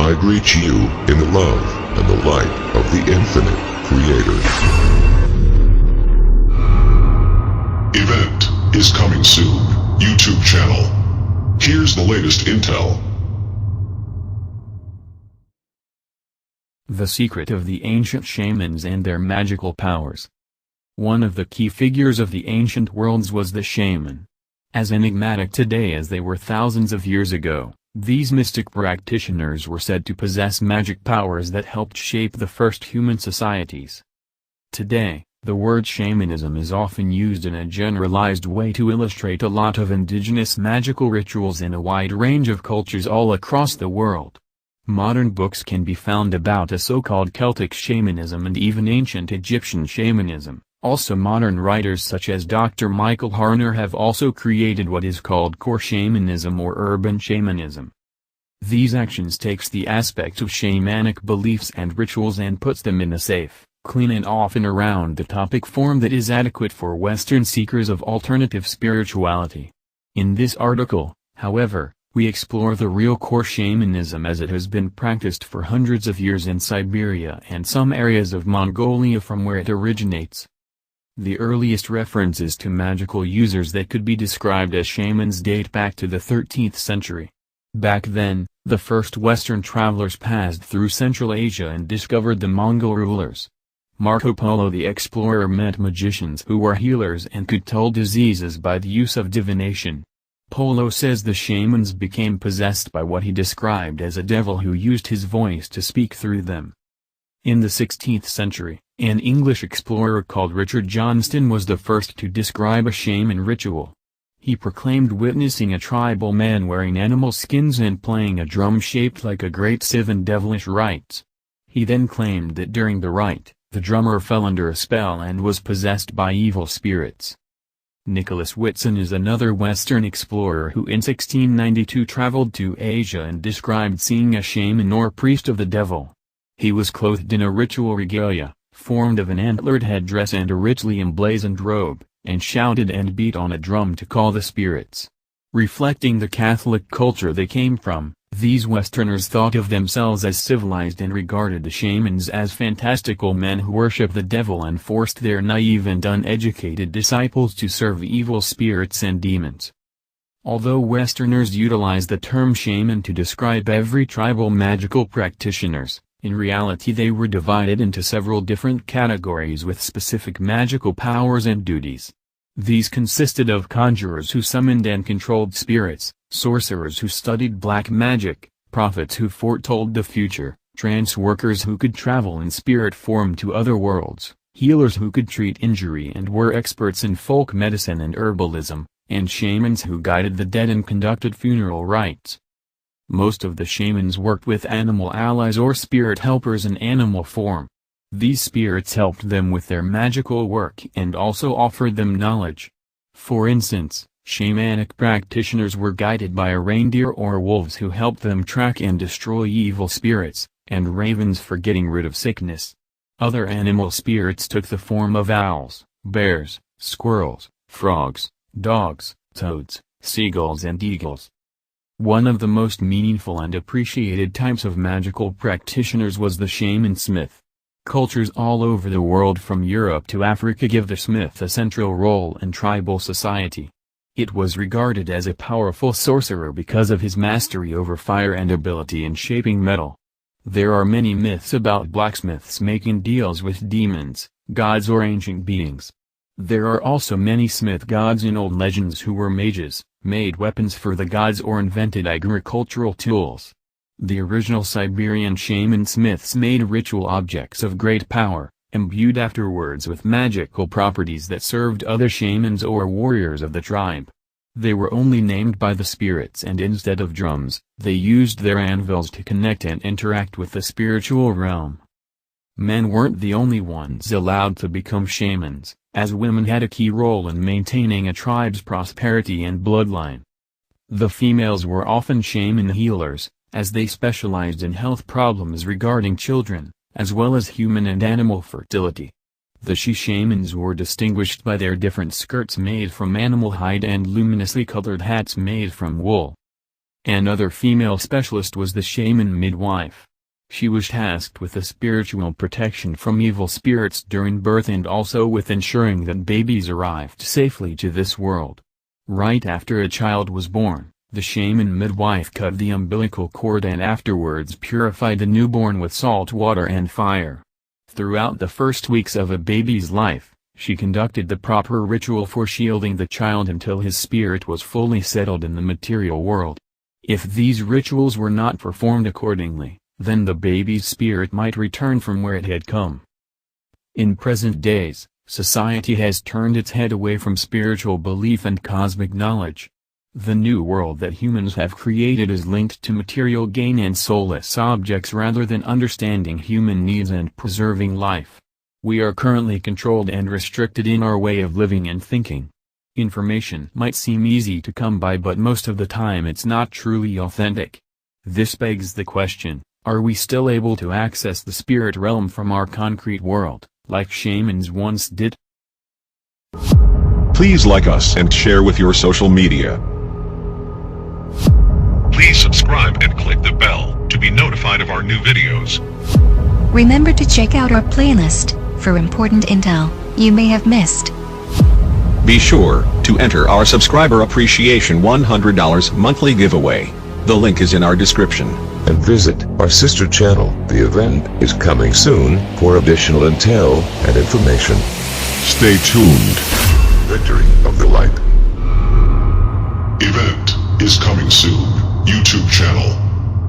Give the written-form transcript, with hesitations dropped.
I greet you in the love and the light of the infinite Creator. Event is coming soon. YouTube channel. Here's the latest intel. The secret of the ancient shamans and their magical powers. One of the key figures of the ancient worlds was the shaman. As enigmatic today as they were thousands of years ago, these mystic practitioners were said to possess magic powers that helped shape the first human societies. Today, the word shamanism is often used in a generalized way to illustrate a lot of indigenous magical rituals in a wide range of cultures all across the world. Modern books can be found about a so-called Celtic shamanism and even ancient Egyptian shamanism. Also modern writers such as Dr. Michael Harner have also created what is called core shamanism or urban shamanism. These actions takes the aspects of shamanic beliefs and rituals and puts them in a safe, clean and often around the topic form that is adequate for Western seekers of alternative spirituality. In this article, however, we explore the real core shamanism as it has been practiced for hundreds of years in Siberia and some areas of Mongolia from where it originates. The earliest references to magical users that could be described as shamans date back to the 13th century. Back then, the first Western travelers passed through Central Asia and discovered the Mongol rulers. Marco Polo the explorer met magicians who were healers and could tell diseases by the use of divination. Polo says the shamans became possessed by what he described as a devil who used his voice to speak through them. In the 16th century, an English explorer called Richard Johnston was the first to describe a shaman ritual. He proclaimed witnessing a tribal man wearing animal skins and playing a drum shaped like a great sieve in devilish rites. He then claimed that during the rite, the drummer fell under a spell and was possessed by evil spirits. Nicholas Whitson is another Western explorer who in 1692 traveled to Asia and described seeing a shaman or priest of the devil. He was clothed in a ritual regalia, formed of an antlered headdress and a richly emblazoned robe, and shouted and beat on a drum to call the spirits. Reflecting the Catholic culture they came from, these Westerners thought of themselves as civilized and regarded the shamans as fantastical men who worship the devil and forced their naive and uneducated disciples to serve evil spirits and demons. Although Westerners utilize the term shaman to describe every tribal magical practitioners, in reality they were divided into several different categories with specific magical powers and duties. These consisted of conjurers who summoned and controlled spirits, sorcerers who studied black magic, prophets who foretold the future, trance workers who could travel in spirit form to other worlds, healers who could treat injury and were experts in folk medicine and herbalism, and shamans who guided the dead and conducted funeral rites. Most of the shamans worked with animal allies or spirit helpers in animal form. These spirits helped them with their magical work and also offered them knowledge. For instance, shamanic practitioners were guided by a reindeer or wolves who helped them track and destroy evil spirits, and ravens for getting rid of sickness. Other animal spirits took the form of owls, bears, squirrels, frogs, dogs, toads, seagulls and eagles. One of the most meaningful and appreciated types of magical practitioners was the shaman smith. Cultures all over the world from Europe to Africa give the smith a central role in tribal society. It was regarded as a powerful sorcerer because of his mastery over fire and ability in shaping metal. There are many myths about blacksmiths making deals with demons, gods or ancient beings. There are also many smith gods in old legends who were mages, made weapons for the gods or invented agricultural tools. The original Siberian shaman smiths made ritual objects of great power, imbued afterwards with magical properties that served other shamans or warriors of the tribe. They were only named by the spirits and instead of drums, they used their anvils to connect and interact with the spiritual realm. Men weren't the only ones allowed to become shamans, as women had a key role in maintaining a tribe's prosperity and bloodline. The females were often shaman healers, as they specialized in health problems regarding children, as well as human and animal fertility. The she-shamans were distinguished by their different skirts made from animal hide and luminously colored hats made from wool. Another female specialist was the shaman midwife. She was tasked with the spiritual protection from evil spirits during birth and also with ensuring that babies arrived safely to this world. Right after a child was born, the shaman midwife cut the umbilical cord and afterwards purified the newborn with salt water and fire. Throughout the first weeks of a baby's life, she conducted the proper ritual for shielding the child until his spirit was fully settled in the material world. If these rituals were not performed accordingly, then the baby's spirit might return from where it had come. In present days, society has turned its head away from spiritual belief and cosmic knowledge. The new world that humans have created is linked to material gain and soulless objects rather than understanding human needs and preserving life. We are currently controlled and restricted in our way of living and thinking. Information might seem easy to come by, but most of the time it's not truly authentic. This begs the question, are we still able to access the spirit realm from our concrete world, like shamans once did? Please like us and share with your social media. Please subscribe and click the bell to be notified of our new videos. Remember to check out our playlist for important intel you may have missed. Be sure to enter our subscriber appreciation $100 monthly giveaway. The link is in our description. And visit our sister channel. The event is coming soon for additional intel and information. Stay tuned. Victory of the Light. Event is coming soon. YouTube channel.